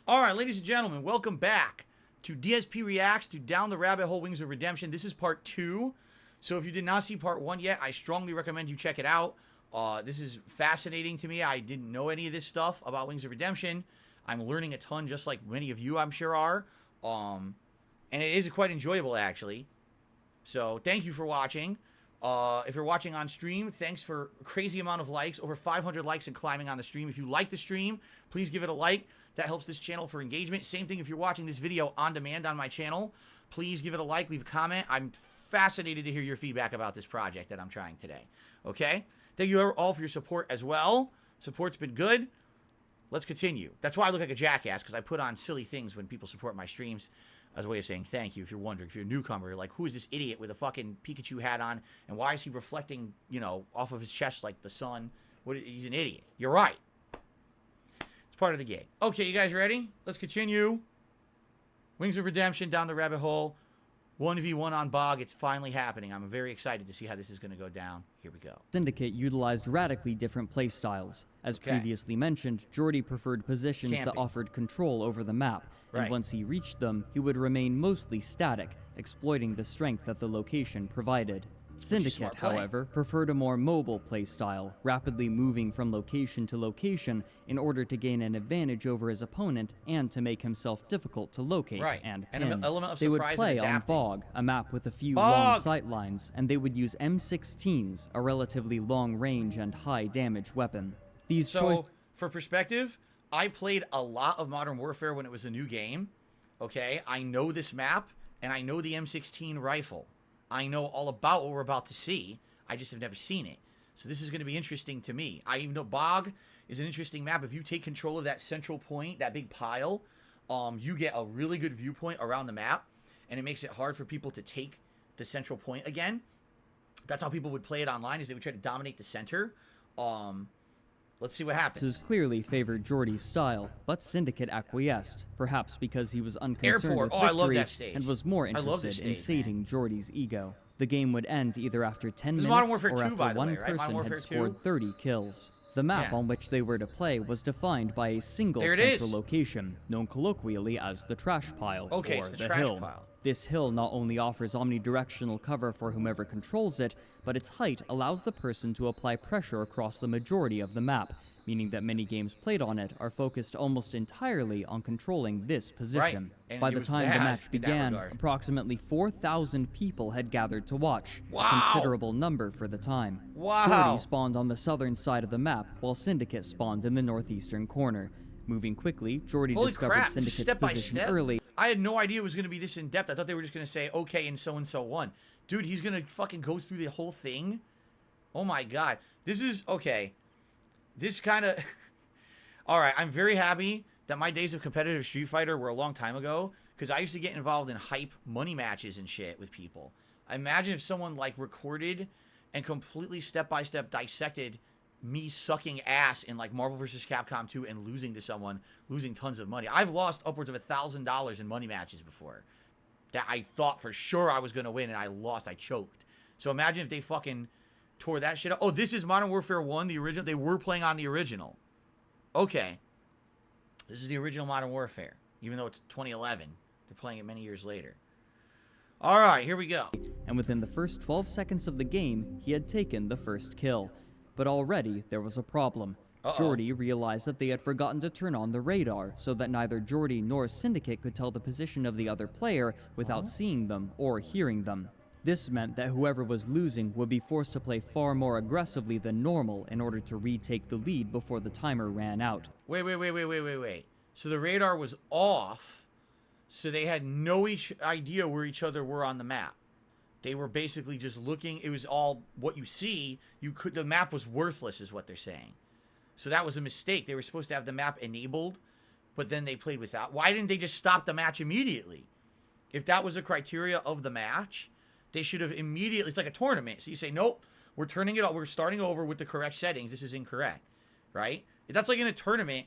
All right, ladies and gentlemen, welcome back to DSP Reacts to Down the Rabbit Hole Wings of Redemption. This is part 2. So if you did not see part 1 yet, I strongly recommend you check it out. This is fascinating to me. I didn't know any of this stuff about Wings of Redemption. I'm learning a ton, just like many of you, I'm sure, are. And it is quite enjoyable, actually. So thank you for watching. If you're watching on stream, thanks for a crazy amount of likes. Over 500 likes and climbing on the stream. If you like the stream, please give it a like. That helps this channel for engagement. Same thing if you're watching this video on demand on my channel. Please give it a like, leave a comment. I'm fascinated to hear your feedback about this project that I'm trying today. Okay? Thank you all for your support as well. Support's been good. Let's continue. That's why I look like a jackass, because I put on silly things when people support my streams as a way of saying thank you. If you're wondering, if you're a newcomer, you're like, who is this idiot with a fucking Pikachu hat on, and why is he reflecting, you know, off of his chest like the sun? He's an idiot. You're right. It's part of the game. Okay, you guys ready? Let's continue. Wings of Redemption, Down the Rabbit Hole. 1v1 on Bog. It's finally happening. I'm very excited to see how this is going to go down. Here we go. Syndicate utilized radically different playstyles. As previously mentioned, Jordy preferred positions that offered control over the map, and once he reached them, he would remain mostly static, exploiting the strength that the location provided. Syndicate, however, preferred a more mobile playstyle, rapidly moving from location to location in order to gain an advantage over his opponent and to make himself difficult to locate and pin. An element of they would surprise play and on adapting. Bog, a map with a few long sight lines, and they would use M16s, a relatively long range and high damage weapon. These for perspective, I played a lot of Modern Warfare when it was a new game. Okay, I know this map, and I know the M16 rifle. I know all about what we're about to see. I just have never seen it. So this is going to be interesting to me. I even know Bog is an interesting map. If you take control of that central point, that big pile, you get a really good viewpoint around the map, and it makes it hard for people to take the central point again. That's how people would play it online, is they would try to dominate the center. Let's see what happens. This clearly favored Jordy's style, but Syndicate acquiesced, perhaps because he was unconcerned with victory I love that stage. and was more interested in sating Jordy's ego. The game would end either after 10 minutes Modern Warfare or 2, after one person had scored 30 kills. The map on which they were to play was defined by a single central location, known colloquially as the trash pile, or the hill. This hill not only offers omnidirectional cover for whomever controls it, but its height allows the person to apply pressure across the majority of the map, meaning that many games played on it are focused almost entirely on controlling this position. By the time the match began, approximately 4,000 people had gathered to watch, a considerable number for the time. Jordy spawned on the southern side of the map, while Syndicate spawned in the northeastern corner. Moving quickly, Jordy discovered Syndicate's position early. I had no idea it was going to be this in-depth. I thought they were just going to say, okay, and so won. Dude, he's going to fucking go through the whole thing? Oh my god. This is, okay. This kind of... Alright, I'm very happy that my days of competitive Street Fighter were a long time ago, because I used to get involved in hype money matches and shit with people. I imagine if someone, like, recorded and completely step-by-step dissected me sucking ass in, like, Marvel vs. Capcom 2 and losing to someone, losing tons of money. I've lost upwards of $1,000 in money matches before that I thought for sure I was going to win, and I lost. I choked. So imagine if they fucking tore that shit up. Oh, this is Modern Warfare 1, the original. They were playing on the original. Okay. This is the original Modern Warfare, even though it's 2011. They're playing it many years later. All right, here we go. And within the first 12 seconds of the game, he had taken the first kill. But already, there was a problem. Jordy realized that they had forgotten to turn on the radar, so that neither Jordy nor Syndicate could tell the position of the other player without seeing them or hearing them. This meant that whoever was losing would be forced to play far more aggressively than normal in order to retake the lead before the timer ran out. Wait. So the radar was off, so they had no idea where each other were on the map. They were basically just looking. It was all what you see. The map was worthless, is what they're saying. So that was a mistake. They were supposed to have the map enabled, but then they played without. Why didn't they just stop the match immediately? If that was a criteria of the match, they should have immediately. It's like a tournament. So you say, nope, we're turning it off. We're starting over with the correct settings. This is incorrect, right? That's like in a tournament.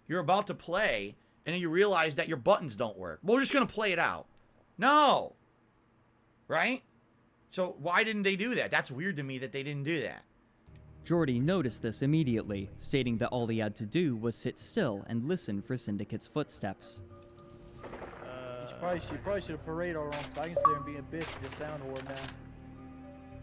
You're about to play, and then you realize that your buttons don't work. Well, we're just going to play it out. No. Right? So why didn't they do that? That's weird to me that they didn't do that. Jordy noticed this immediately, stating that all he had to do was sit still and listen for Syndicate's footsteps. You probably should have paraded all wrong, because I can sit there and be a bitch and just sound horrid now.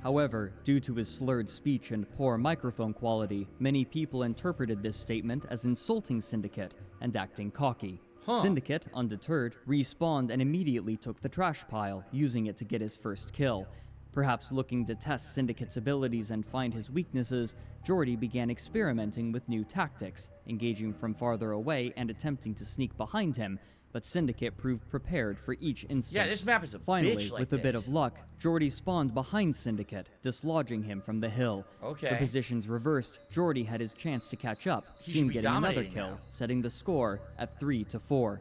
However, due to his slurred speech and poor microphone quality, many people interpreted this statement as insulting Syndicate and acting cocky. Syndicate, undeterred, respawned and immediately took the trash pile, using it to get his first kill. Perhaps looking to test Syndicate's abilities and find his weaknesses, Jordy began experimenting with new tactics, engaging from farther away and attempting to sneak behind him, but Syndicate proved prepared for each instance. Yeah, this map is a Finally, bitch like with a bit of luck, Jordy spawned behind Syndicate, dislodging him from the hill. Okay. The positions reversed, Jordy had his chance to catch up, soon getting another kill, now, setting the score at 3-4.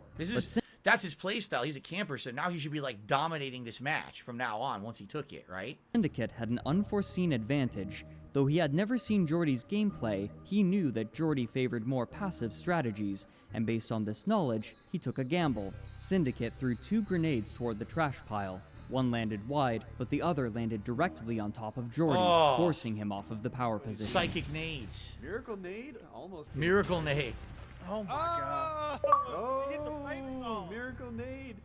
That's his playstyle. He's a camper, so now he should be like dominating this match from now on once he took it, right? Syndicate had an unforeseen advantage. Though he had never seen Jordy's gameplay, he knew that Jordy favored more passive strategies, and based on this knowledge, he took a gamble. Syndicate threw 2 grenades toward the trash pile. One landed wide, but the other landed directly on top of Jordy, forcing him off of the power position. Psychic nades. Miracle nade? Almost. Miracle nade. Oh my god. Oh, miracle nade.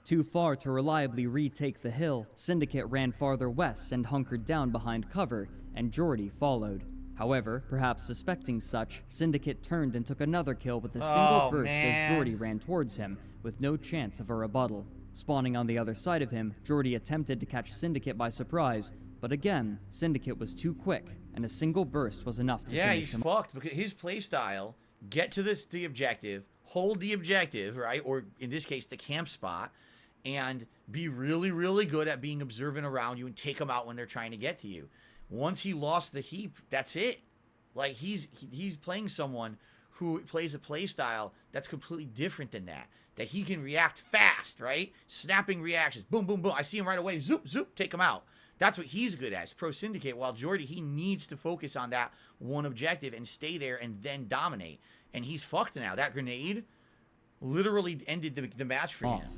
Too far to reliably retake the hill, Syndicate ran farther west and hunkered down behind cover, and Jordy followed. However, perhaps suspecting such, Syndicate turned and took another kill with a single burst as Jordy ran towards him, with no chance of a rebuttal. Spawning on the other side of him, Jordy attempted to catch Syndicate by surprise, but again, Syndicate was too quick, and a single burst was enough to finish him. Yeah, he's fucked, because his playstyle, get to the objective, hold the objective, right, or in this case, the camp spot, and be really, really good at being observant around you and take them out when they're trying to get to you. Once he lost the heap, that's it. Like, he's playing someone who plays a play style that's completely different than that. That he can react fast, right? Snapping reactions. Boom, boom, boom. I see him right away. Zoop, zoop, take him out. That's what he's good at. It's Pro Syndicate. While Jordy, he needs to focus on that one objective and stay there and then dominate. And he's fucked now. That grenade literally ended the match for him.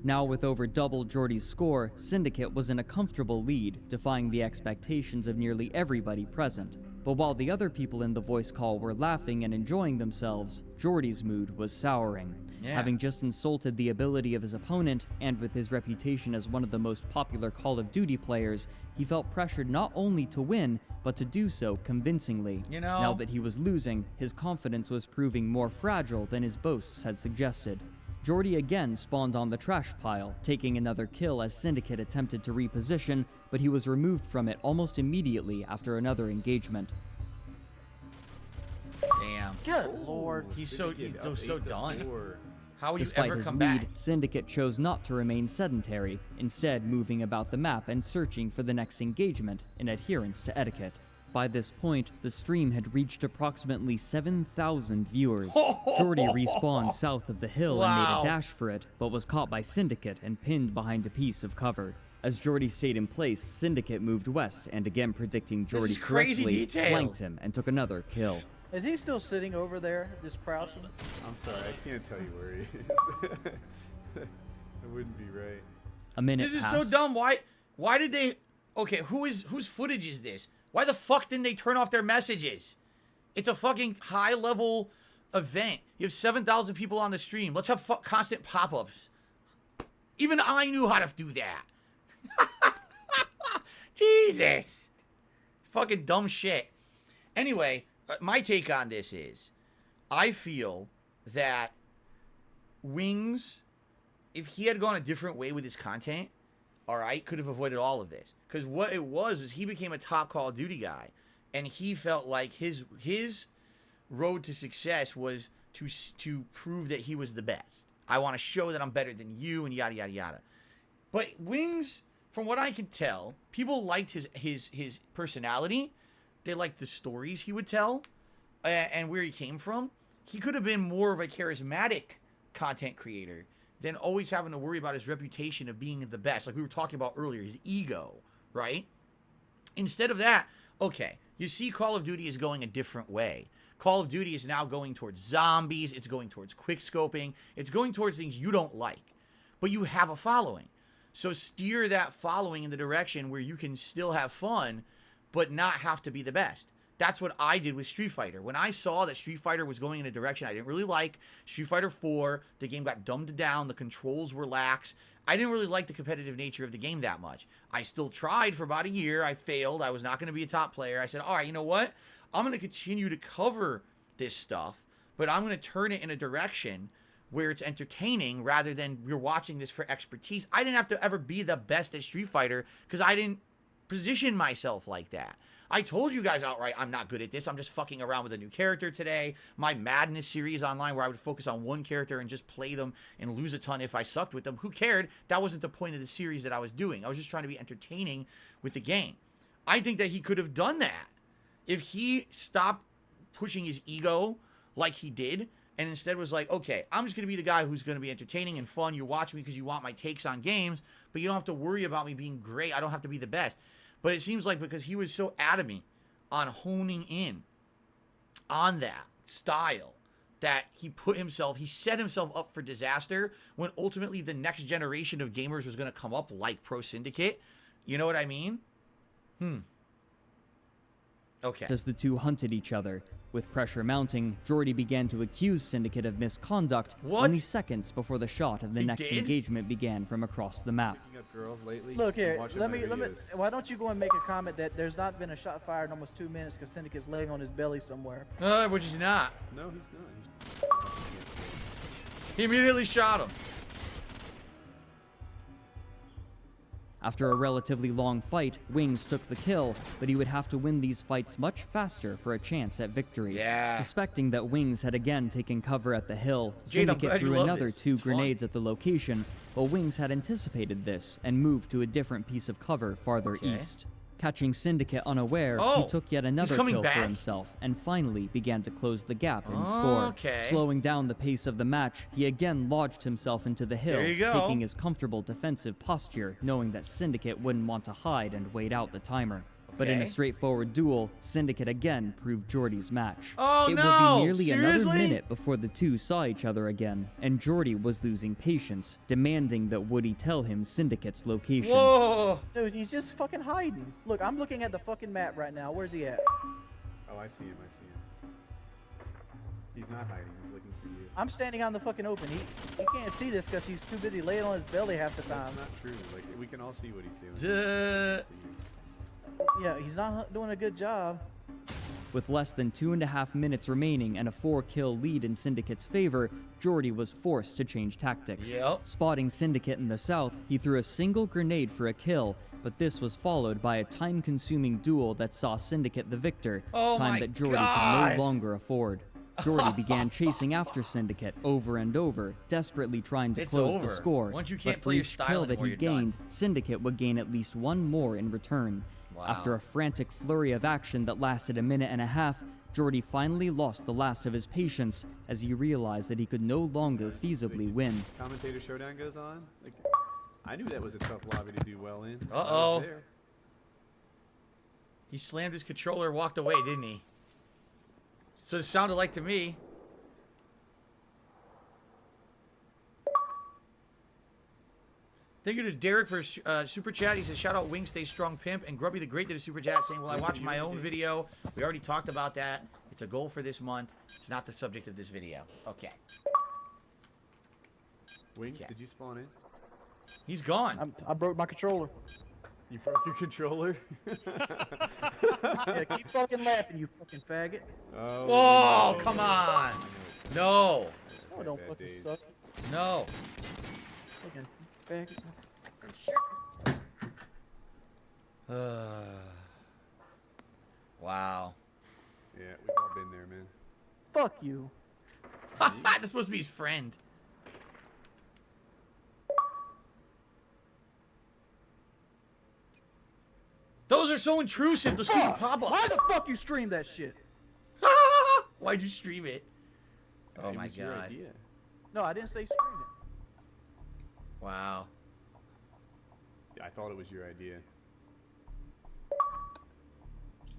Now with over double Jordy's score, Syndicate was in a comfortable lead, defying the expectations of nearly everybody present. But while the other people in the voice call were laughing and enjoying themselves, Jordy's mood was souring. Having just insulted the ability of his opponent, and with his reputation as one of the most popular Call of Duty players, he felt pressured not only to win, but to do so convincingly. Now that he was losing, his confidence was proving more fragile than his boasts had suggested. Jordy again spawned on the trash pile, taking another kill as Syndicate attempted to reposition, but he was removed from it almost immediately after another engagement. Damn. Good lord. He's so done. How would Despite you ever his come lead, back? Syndicate chose not to remain sedentary, instead moving about the map and searching for the next engagement in adherence to etiquette. By this point, the stream had reached approximately 7,000 viewers. Jordy respawned south of the hill and made a dash for it, but was caught by Syndicate and pinned behind a piece of cover. As Jordy stayed in place, Syndicate moved west and, again predicting Jordy correctly, flanked him and took another kill. Is he still sitting over there, just crouching? I'm sorry, I can't tell you where he is. That wouldn't be right. A minute This is passed. so dumb. Why did they... Okay, whose footage is this? Why the fuck didn't they turn off their messages? It's a fucking high-level event. You have 7,000 people on the stream. Let's have constant pop-ups. Even I knew how to do that. Jesus. Fucking dumb shit. Anyway, my take on this is, I feel that Wings, if he had gone a different way with his content, all right, could have avoided all of this. Because what it was he became a top Call of Duty guy, and he felt like his road to success was to prove that he was the best. I want to show that I'm better than you, and yada yada yada. But Wings, from what I can tell, people liked his personality. They liked the stories he would tell, and where he came from. He could have been more of a charismatic content creator than always having to worry about his reputation of being the best. Like we were talking about earlier, his ego, right? Instead of that, okay, you see Call of Duty is going a different way. Call of Duty is now going towards zombies. It's going towards quick-scoping. It's going towards things you don't like. But you have a following. So steer that following in the direction where you can still have fun, but not have to be the best. that's what I did with Street Fighter. When I saw that Street Fighter was going in a direction I didn't really like, Street Fighter 4, the game got dumbed down, the controls were lax. I didn't really like the competitive nature of the game that much. I still tried for about a year. I failed. I was not going to be a top player. I said, all right, you know what? I'm going to continue to cover this stuff, but I'm going to turn it in a direction where it's entertaining rather than you're watching this for expertise. I didn't have to ever be the best at Street Fighter because I didn't position myself like that. I told you guys outright I'm not good at this. I'm just fucking around with a new character today. My Madness series online where I would focus on one character and just play them and lose a ton if I sucked with them. Who cared? That wasn't the point of the series that I was doing. I was just trying to be entertaining with the game. I think that he could have done that if he stopped pushing his ego like he did and instead was like, okay, I'm just going to be the guy who's going to be entertaining and fun. You watch me because you want my takes on games, but you don't have to worry about me being great. I don't have to be the best. But it seems like because he was so adamant on honing in on that style that he set himself up for disaster when ultimately the next generation of gamers was going to come up like Pro Syndicate. You know what I mean? Okay. As the two hunted each other, with pressure mounting, Jordy began to accuse Syndicate of misconduct only seconds before the shot of the next engagement began from across the map. Look here, let me. Why don't you go and make a comment that there's not been a shot fired in almost 2 minutes because Syndicate's laying on his belly somewhere. Which he's not. No, he's not. He immediately shot him. After a relatively long fight, Wings took the kill, but he would have to win these fights much faster for a chance at victory. Yeah. Suspecting that Wings had again taken cover at the hill, Syndicate threw another 2 grenades at the location, but Wings had anticipated this and moved to a different piece of cover farther east. Catching Syndicate unaware, he took yet another kill for himself and finally began to close the gap in score. Slowing down the pace of the match, he again lodged himself into the hill, taking his comfortable defensive posture, knowing that Syndicate wouldn't want to hide and wait out the timer. But in a straightforward duel, Syndicate again proved Jordy's match. It would be nearly another minute before the two saw each other again, and Jordy was losing patience, demanding that Woody tell him Syndicate's location. Whoa! Dude, he's just fucking hiding. Look, I'm looking at the fucking map right now. Where's he at? Oh, I see him. He's not hiding. He's looking for you. I'm standing on the fucking open. He can't see this because he's too busy laying on his belly half the time. That's not true. Like, we can all see what he's doing. Yeah, he's not doing a good job. With less than 2.5 minutes remaining and a 4-kill lead in Syndicate's favor, Jordy was forced to change tactics. Spotting Syndicate in the south, he threw a single grenade for a kill, but this was followed by a time-consuming duel that saw Syndicate the victor, time that Jordy could no longer afford. Jordy began chasing after Syndicate over and over, desperately trying to close the score. Once you can't but for play your each style kill that anymore, he gained, Syndicate would gain at least one more in return. After a frantic flurry of action that lasted 1.5 minutes, Jordy finally lost the last of his patience as he realized that he could no longer feasibly win. Commentator Showdown goes on. Like, I knew that was a tough lobby to do well in. He slammed his controller and walked away, didn't he? So it sounded like to me. Thank you to Derek for super chat. He says, shout out Wing, stay strong, pimp. And Grubby the Great did a super chat saying, well, I watched my own video. We already talked about that. It's a goal for this month. It's not the subject of this video. Okay. Wings, did you spawn in? He's gone. I broke my controller. You broke your controller? Yeah, keep fucking laughing, you fucking faggot. Oh, come on. No. Oh, don't fucking suck. No. Fucking faggot. Wow. Yeah, we've all been there, man. Fuck you. That's supposed to be his friend. Those are so intrusive, the stupid pop-ups. Why the fuck you stream that shit? Why'd you stream it? Oh my Your god. idea. No, I didn't say stream it. Wow. Yeah, I thought it was your idea.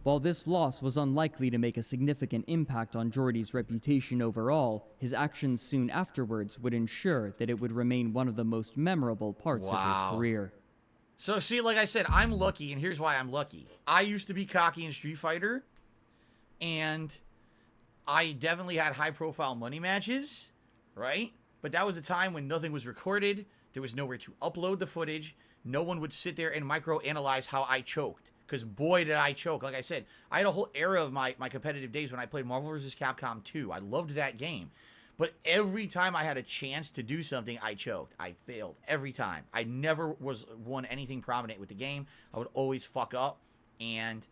While this loss was unlikely to make a significant impact on Jordy's reputation overall, his actions soon afterwards would ensure that it would remain one of the most memorable parts of his career. So see, like I said, I'm lucky, and here's why I'm lucky. I used to be cocky in Street Fighter, And I definitely had high-profile money matches, right? But that was a time when nothing was recorded. There was nowhere to upload the footage. No one would sit there and micro-analyze how I choked. Because boy, did I choke. Like I said, I had a whole era of my competitive days when I played Marvel vs. Capcom 2. I loved that game. But every time I had a chance to do something, I choked. I failed every time. I never won anything prominent with the game. I would always fuck up. And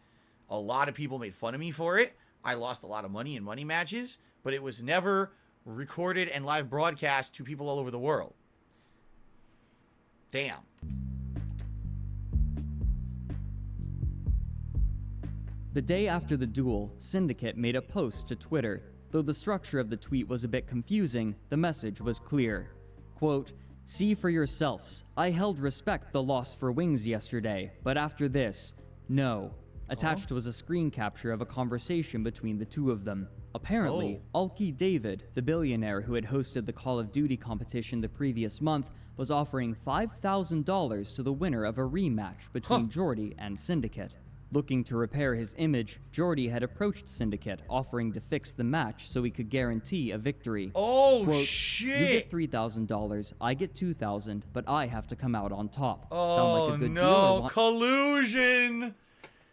a lot of people made fun of me for it. I lost a lot of money in money matches. But it was never recorded and live broadcast to people all over the world. Damn. The day after the duel, Syndicate made a post to Twitter. Though the structure of the tweet was a bit confusing, the message was clear. Quote, "See for yourselves. I held respect the loss for Wings yesterday, but after this, no." Attached was a screen capture of a conversation between the two of them. Apparently, Alki David, the billionaire who had hosted the Call of Duty competition the previous month, was offering $5,000 to the winner of a rematch between Jordy and Syndicate. Looking to repair his image, Jordy had approached Syndicate, offering to fix the match so he could guarantee a victory. Oh, Quote, shit! "You get $3,000, I get $2,000, but I have to come out on top." Oh, sound like a good no. deal? Collusion!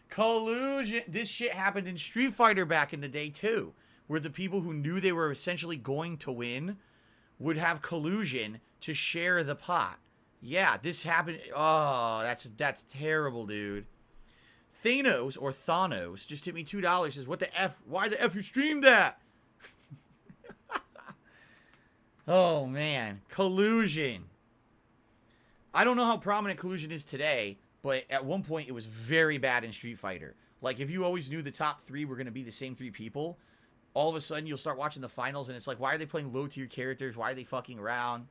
Collusion! This shit happened in Street Fighter back in the day, too, where the people who knew they were essentially going to win would have collusion to share the pot. Yeah, this happened. Oh, that's terrible, dude. Thanos just hit me $2, says, "What the F? Why the F you streamed that?" Oh, man. Collusion. I don't know how prominent collusion is today, but at one point it was very bad in Street Fighter. Like, if you always knew the top 3 were going to be the same 3 people, all of a sudden you'll start watching the finals and it's like, why are they playing low-tier characters? Why are they fucking around?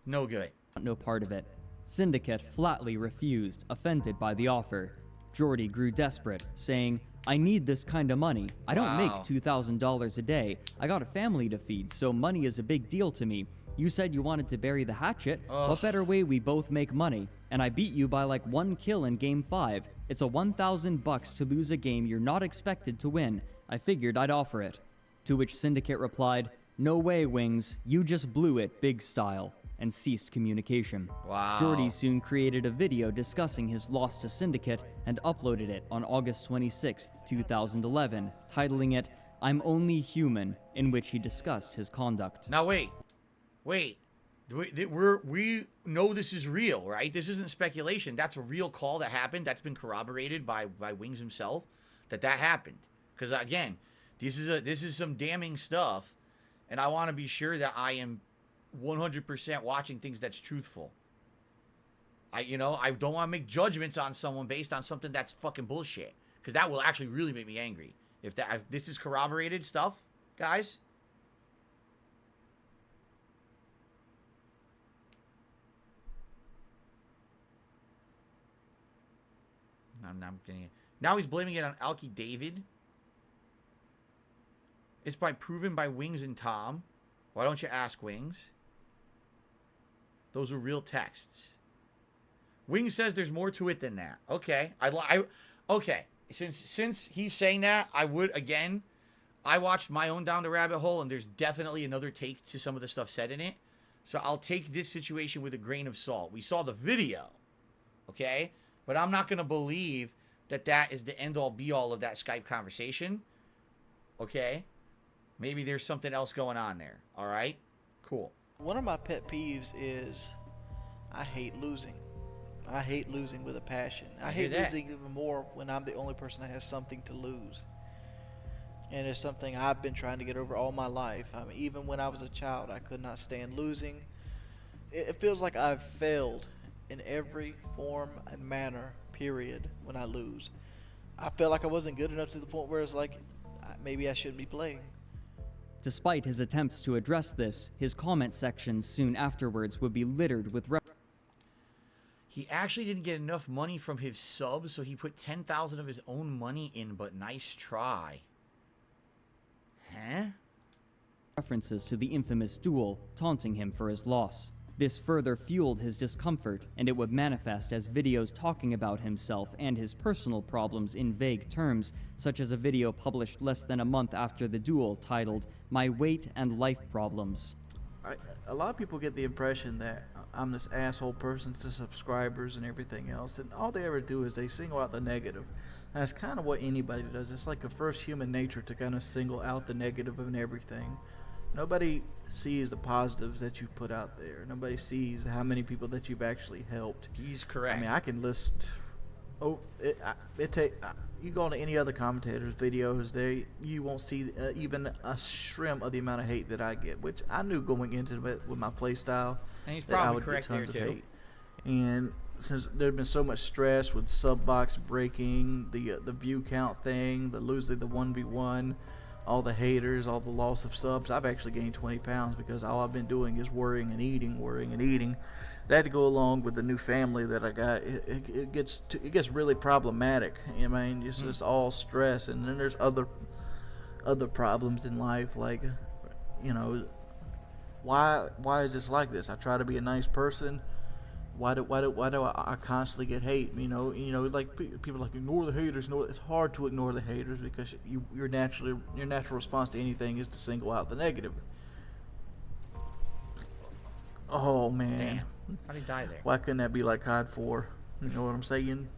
No good. No part of it. Syndicate flatly refused, offended by the offer. Jordy grew desperate, saying, "I need this kind of money. I don't make $2,000 a day. I got a family to feed, so money is a big deal to me. You said you wanted to bury the hatchet. What better way we both make money? And I beat you by like 1 kill in Game 5. It's a $1,000 to lose a game you're not expected to win. I figured I'd offer it." To which Syndicate replied, "No way, Wings. You just blew it, big style," and ceased communication. Wow. Jordy soon created a video discussing his loss to Syndicate and uploaded it on August 26, 2011, titling it, "I'm Only Human," in which he discussed his conduct. Now wait. We know this is real, right? This isn't speculation. That's a real call that happened. That's been corroborated by Wings himself that happened. Because again, this is some damning stuff, and I want to be sure that I am 100% watching things that's truthful. I don't want to make judgments on someone based on something that's fucking bullshit, because that will actually really make me angry. If this is corroborated stuff, guys. I'm getting it. Now he's blaming it on Alki David. It's proven by Wings and Tom. Why don't you ask Wings? Those are real texts. Wings says there's more to it than that. Okay. Okay. Since he's saying that, I watched my own Down the Rabbit Hole, and there's definitely another take to some of the stuff said in it. So I'll take this situation with a grain of salt. We saw the video. Okay? But I'm not going to believe that is the end-all, be-all of that Skype conversation. Okay? Maybe there's something else going on there. All right? Cool. One of my pet peeves is I hate losing. I hate losing with a passion. I hate losing even more when I'm the only person that has something to lose. And it's something I've been trying to get over all my life. I mean, even when I was a child, I could not stand losing. It feels like I've failed in every form and manner, period, when I lose. I felt like I wasn't good enough to the point where it's like, maybe I shouldn't be playing. Despite his attempts to address this, his comment section soon afterwards would be littered with He actually didn't get enough money from his subs, so he put 10,000 of his own money in, but nice try. Huh? references to the infamous duel, taunting him for his loss. This further fueled his discomfort, and it would manifest as videos talking about himself and his personal problems in vague terms, such as a video published less than a month after the duel titled, "My Weight and Life Problems." A lot of people get the impression that I'm this asshole person to subscribers and everything else, and all they ever do is they single out the negative. And that's kind of what anybody does. It's like a first human nature to kind of single out the negative and everything. Nobody sees the positives that you put out there. Nobody sees how many people that you've actually helped. He's correct. I mean, I can list. You go on to any other commentators' videos, you won't see even a shrimp of the amount of hate that I get, which I knew going into it with my play style. And he's that I probably would correct get tons there of too. hate. And since there's been so much stress with sub box breaking, the view count thing, the losing the 1v1, all the haters, all the loss of subs, I've actually gained 20 pounds because all I've been doing is worrying and eating. That to go along with the new family that I got, it gets really problematic. I mean, it's just all stress, and then there's other problems in life, like, you know, why is this like this? I try to be a nice person. Why do I constantly get hate? You know, like people are like, ignore the haters. No, it's hard to ignore the haters because your natural response to anything is to single out the negative. Oh man. Damn. How'd he die there? Why couldn't that be like COD 4? You know what I'm saying?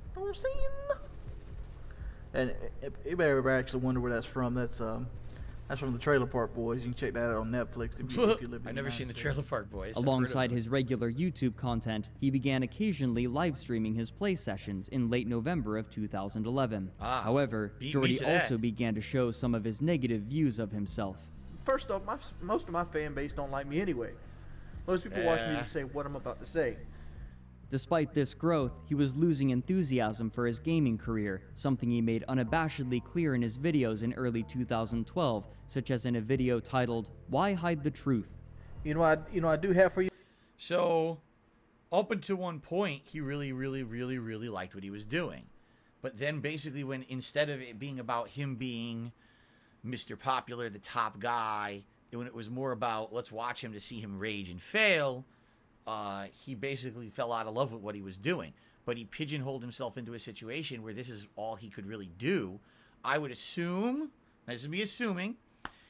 And if you ever actually wonder where that's from, that's from the Trailer Park Boys. You can check that out on Netflix if you live in I've never seen the Trailer Park Boys. Alongside his regular YouTube content, he began occasionally live streaming his play sessions in late November of 2011. However, Jordy also began to show some of his negative views of himself. First off, most of my fan base don't like me anyway. Most people watch me to say what I'm about to say. Despite this growth, he was losing enthusiasm for his gaming career, something he made unabashedly clear in his videos in early 2012, such as in a video titled, "Why Hide the Truth?" I do have for you. So, up until one point, he really liked what he was doing. But then basically when, instead of it being about him being Mr. Popular, the top guy, when it was more about let's watch him to see him rage and fail, he basically fell out of love with what he was doing. But he pigeonholed himself into a situation where this is all he could really do. I would assume, this is me assuming,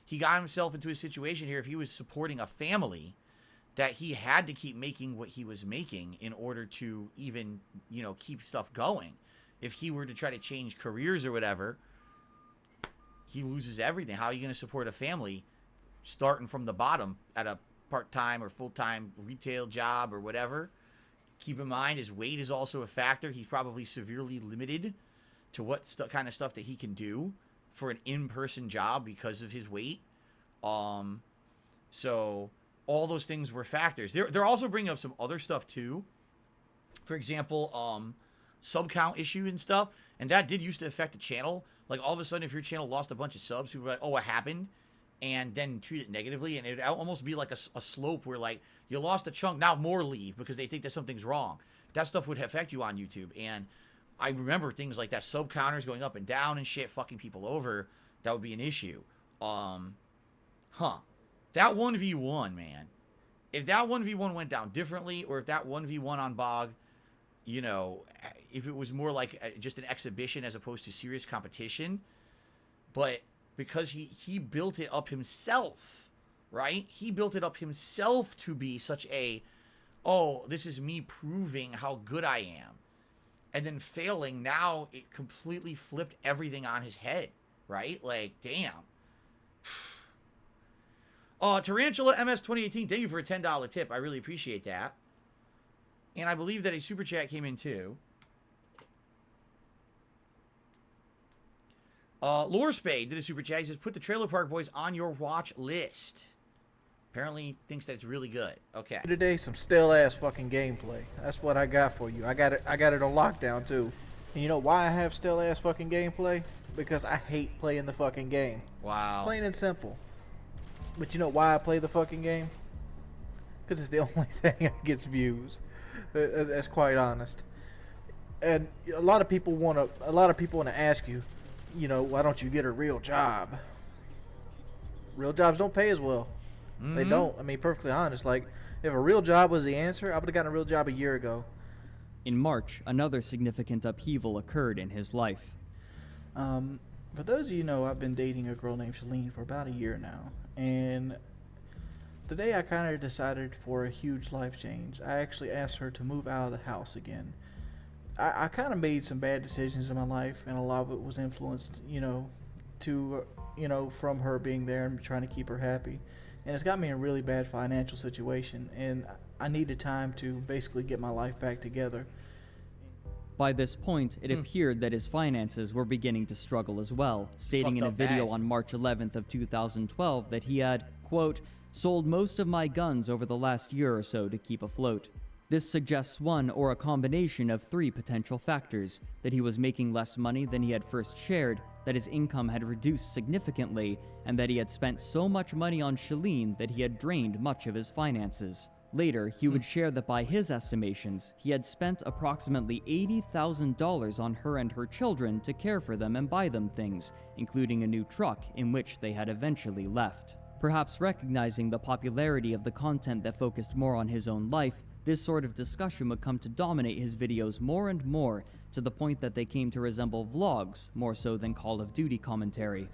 he got himself into a situation here, if he was supporting a family, that he had to keep making what he was making in order to even, keep stuff going. If he were to try to change careers or whatever, he loses everything. How are you going to support a family starting from the bottom at a part-time or full-time retail job or whatever? Keep in mind, his weight is also a factor. He's probably severely limited to what kind of stuff that he can do for an in-person job because of his weight. So all those things were factors. They're also bringing up some other stuff too. For example, sub count issue and stuff, and that did used to affect the channel. Like all of a sudden, if your channel lost a bunch of subs, people were like, "Oh, what happened?" And then treat it negatively, and it'd almost be like a slope where, like, you lost a chunk, now more leave because they think that something's wrong. That stuff would affect you on YouTube, and I remember things like that, sub counters going up and down and shit, fucking people over. That would be an issue. That 1v1, man. If that 1v1 went down differently, or if that 1v1 on Bog, if it was more like just an exhibition as opposed to serious competition, but because he built it up himself, right? He built it up himself to be such a, oh, this is me proving how good I am. And then failing, now it completely flipped everything on his head, right? Like, damn. Tarantula MS 2018, thank you for a $10 tip. I really appreciate that. And I believe that a super chat came in too. Lore Spade did a super chat. He says, put the Trailer Park Boys on your watch list. Apparently thinks that it's really good. Okay. Today, some stale ass fucking gameplay. That's what I got for you. I got it on lockdown too. And you know why I have stale ass fucking gameplay? Because I hate playing the fucking game. Wow. Plain and simple. But you know why I play the fucking game? Because it's the only thing that gets views. That's quite honest. And a lot of people want to ask you, why don't you get a real job? Real jobs don't pay as well. Mm-hmm. They don't. I mean, perfectly honest. Like, if a real job was the answer, I would have gotten a real job a year ago. In March, another significant upheaval occurred in his life. For those of you who know, I've been dating a girl named Shalene for about a year now. And today I kind of decided for a huge life change. I actually asked her to move out of the house again. I kind of made some bad decisions in my life, and a lot of it was influenced, from her being there and trying to keep her happy. And it's got me in a really bad financial situation, and I needed time to basically get my life back together. By this point, it appeared that his finances were beginning to struggle as well, stating in a video on March 11th of 2012 that he had, quote, sold most of my guns over the last year or so to keep afloat. This suggests one or a combination of three potential factors: that he was making less money than he had first shared, that his income had reduced significantly, and that he had spent so much money on Shalene that he had drained much of his finances. Later, he would share that by his estimations, he had spent approximately $80,000 on her and her children to care for them and buy them things, including a new truck in which they had eventually left. Perhaps recognizing the popularity of the content that focused more on his own life, this sort of discussion would come to dominate his videos more and more, to the point that they came to resemble vlogs more so than Call of Duty commentary.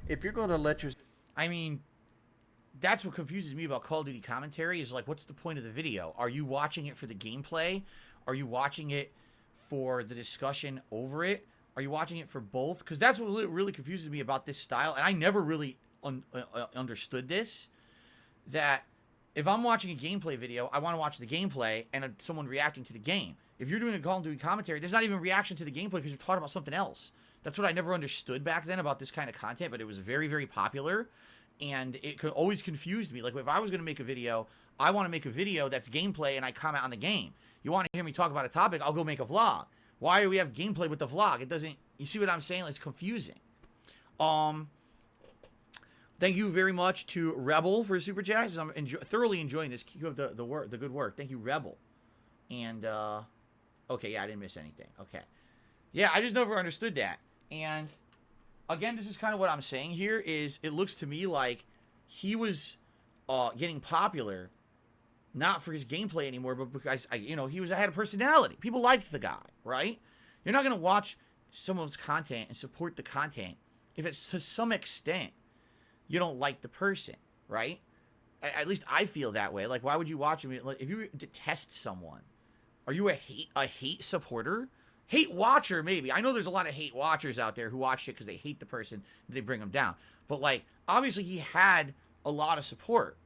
If you're going to let your... I mean, that's what confuses me about Call of Duty commentary, is like, what's the point of the video? Are you watching it for the gameplay? Are you watching it for the discussion over it? Are you watching it for both? Because that's what really confuses me about this style, and I never really understood this, that if I'm watching a gameplay video, I want to watch the gameplay and someone reacting to the game. If you're doing a Call of Duty commentary, there's not even reaction to the gameplay because you're talking about something else. That's what I never understood back then about this kind of content, but it was very, very popular, and it always confused me. Like, if I was going to make a video, I want to make a video that's gameplay and I comment on the game. You want to hear me talk about a topic, I'll go make a vlog. Why do we have gameplay with the vlog? It doesn't... You see what I'm saying? It's confusing. Thank you very much to Rebel for Super Chats. I'm thoroughly enjoying this. You have the good work. Thank you, Rebel. And, okay, yeah, I didn't miss anything. Okay. Yeah, I just never understood that. And, again, this is kind of what I'm saying here, is it looks to me like he was getting popular, not for his gameplay anymore, but because, he had a personality. People liked the guy, right? You're not going to watch someone's content and support the content if it's to some extent you don't like the person, right? At least I feel that way. Like, why would you watch him? Like, if you detest someone, are you a hate supporter? Hate watcher, maybe. I know there's a lot of hate watchers out there who watch it because they hate the person and they bring them down. But, like, obviously he had a lot of support.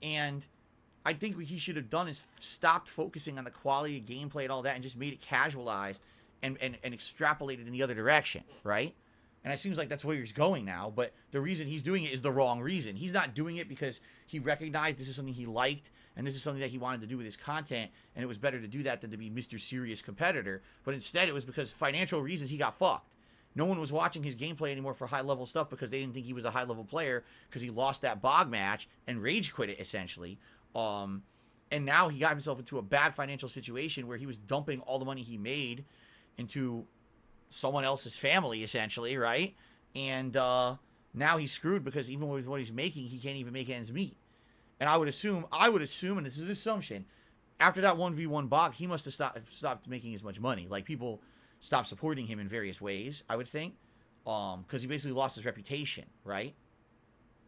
And I think what he should have done is stopped focusing on the quality of gameplay and all that and just made it casualized and extrapolated in the other direction, right? And it seems like that's where he's going now, but the reason he's doing it is the wrong reason. He's not doing it because he recognized this is something he liked, and this is something that he wanted to do with his content, and it was better to do that than to be Mr. Serious Competitor. But instead, it was because financial reasons he got fucked. No one was watching his gameplay anymore for high-level stuff because they didn't think he was a high-level player because he lost that bog match and rage quit it, essentially. And now he got himself into a bad financial situation where he was dumping all the money he made into someone else's family, essentially, right? And now he's screwed because even with what he's making, he can't even make ends meet. And I would assume, and this is an assumption, after that 1v1 bog, he must have stopped making as much money. Like, people stopped supporting him in various ways, I would think, because he basically lost his reputation, right?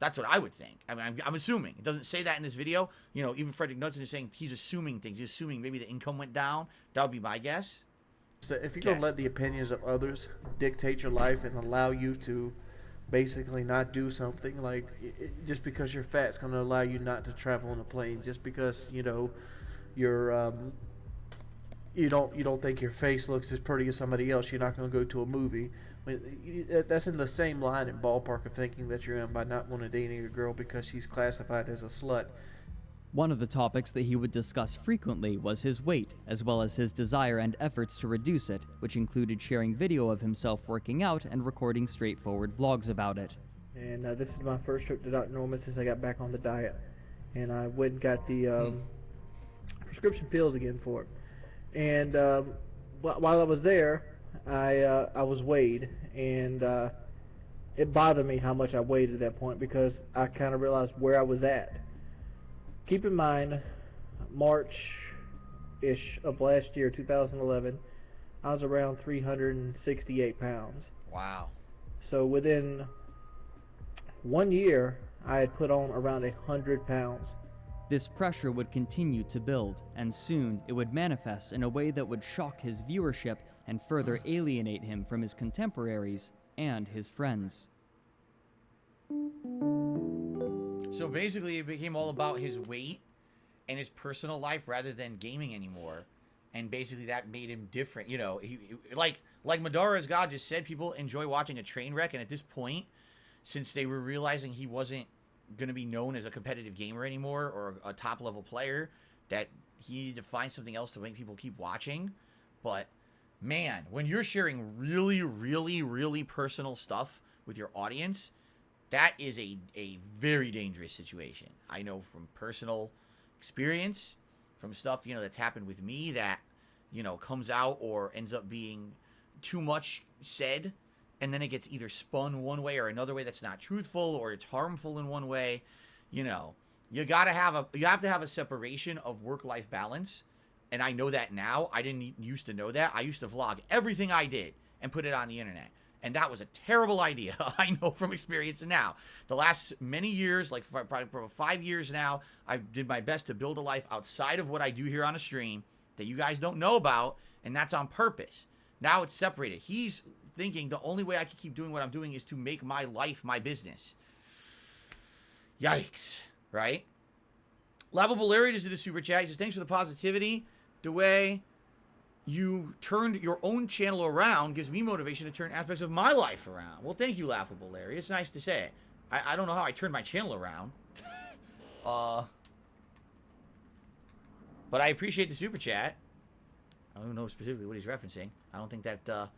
That's what I would think. I mean, I'm assuming. It doesn't say that in this video. Even Frederick Knudsen is saying he's assuming things. He's assuming maybe the income went down. That would be my guess. So if you're going to let the opinions of others dictate your life and allow you to basically not do something, like just because you're fat, it's going to allow you not to travel on a plane. Just because you're you don't think your face looks as pretty as somebody else, you're not going to go to a movie. That's in the same line and ballpark of thinking that you're in by not wanting to date a girl because she's classified as a slut. One of the topics that he would discuss frequently was his weight, as well as his desire and efforts to reduce it, which included sharing video of himself working out and recording straightforward vlogs about it. And this is my first trip to Dr. Norman since I got back on the diet. And I went and got the prescription pills again for it. And while I was there, I was weighed, and it bothered me how much I weighed at that point because I kind of realized where I was at. keep in mind, March-ish of last year, 2011, I was around 368 pounds. Wow. So within 1 year, I had put on around 100 pounds. This pressure would continue to build, and soon it would manifest in a way that would shock his viewership and further alienate him from his contemporaries and his friends. So basically it became all about his weight and his personal life rather than gaming anymore. And basically that made him different. You know, he like Madara's God just said, people enjoy watching a train wreck. And at this point, since they were realizing he wasn't going to be known as a competitive gamer anymore or a top level player, that he needed to find something else to make people keep watching. But man, when you're sharing really, really, really personal stuff with your audience, that is a very dangerous situation. I know from personal experience, from stuff, you know, that's happened with me that, you know, comes out or ends up being too much said, and then it gets either spun one way or another way that's not truthful, or it's harmful in one way. You know, you have to have a separation of work-life balance. And I know that now. I didn't used to know that. I used to vlog everything I did and put it on the internet. And that was a terrible idea. I know from experience now. The last many years, like probably for 5 years now, I did my best to build a life outside of what I do here on a stream that you guys don't know about. And that's on purpose. Now it's separated. He's thinking the only way I can keep doing what I'm doing is to make my life my business. Yikes. Right? Laughable Larry just did a super chat. He says, thanks for the positivity. The way you turned your own channel around gives me motivation to turn aspects of my life around. Well, thank you, Laughable Larry. It's nice to say. I don't know how I turned my channel around. But I appreciate the super chat. I don't know specifically what he's referencing. I don't think that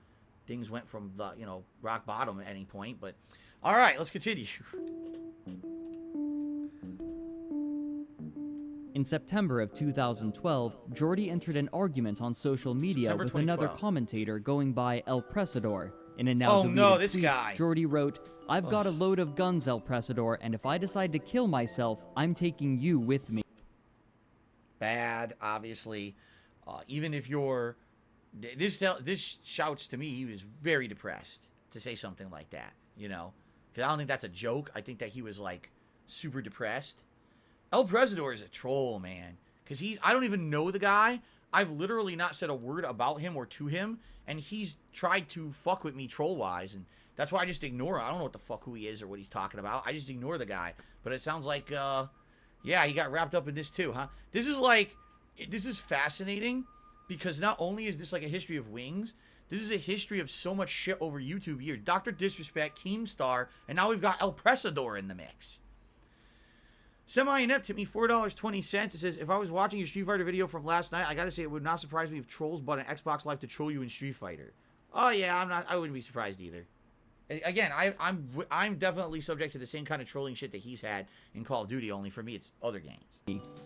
things went from the, you know, rock bottom at any point. But all right, let's continue. In September of 2012, Jordy entered an argument on social media with another commentator going by El Presador. In a now deleted tweet, Jordy wrote, "I've got a load of guns, El Presador, and if I decide to kill myself, I'm taking you with me." Bad, obviously. Even if you're... This shouts to me he was very depressed to say something like that, you know? Because I don't think that's a joke. I think that he was, like, super depressed. El Presador is a troll, man. Because I don't even know the guy. I've literally not said a word about him or to him. And he's tried to fuck with me troll-wise. And that's why I just ignore him. I don't know what the fuck who he is or what he's talking about. I just ignore the guy. But it sounds like, yeah, he got wrapped up in this too, huh? This is fascinating. Because not only is this like a history of wings, this is a history of so much shit over YouTube years. Dr. Disrespect, Keemstar, and now we've got El Presador in the mix. Semi-inept hit me $4.20. It says, if I was watching your Street Fighter video from last night, I gotta say it would not surprise me if trolls bought an Xbox Live to troll you in Street Fighter. Oh yeah, I wouldn't be surprised either. Again, I'm definitely subject to the same kind of trolling shit that he's had in Call of Duty, only for me it's other games.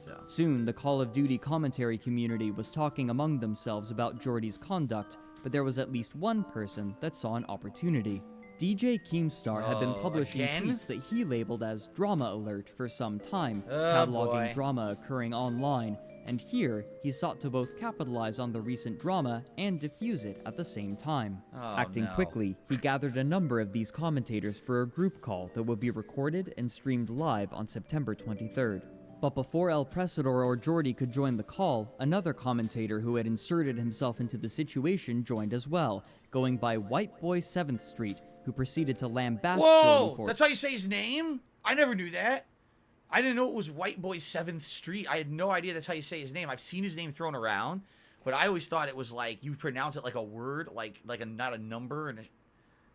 So. Soon, the Call of Duty commentary community was talking among themselves about Jordy's conduct, but there was at least one person that saw an opportunity. DJ Keemstar had been publishing tweets that he labeled as drama alert for some time, cataloging drama occurring online, and here he sought to both capitalize on the recent drama and diffuse it at the same time. Acting quickly, he gathered a number of these commentators for a group call that would be recorded and streamed live on September 23rd. But before El Presador or Jordy could join the call, another commentator who had inserted himself into the situation joined as well, going by White Boy 7th Street, who proceeded to lambaste Jordy for... That's how you say his name? I never knew that. I didn't know it was White Boy 7th Street. I had no idea that's how you say his name. I've seen his name thrown around, but I always thought it was like, you pronounce it like a word, like not a number. And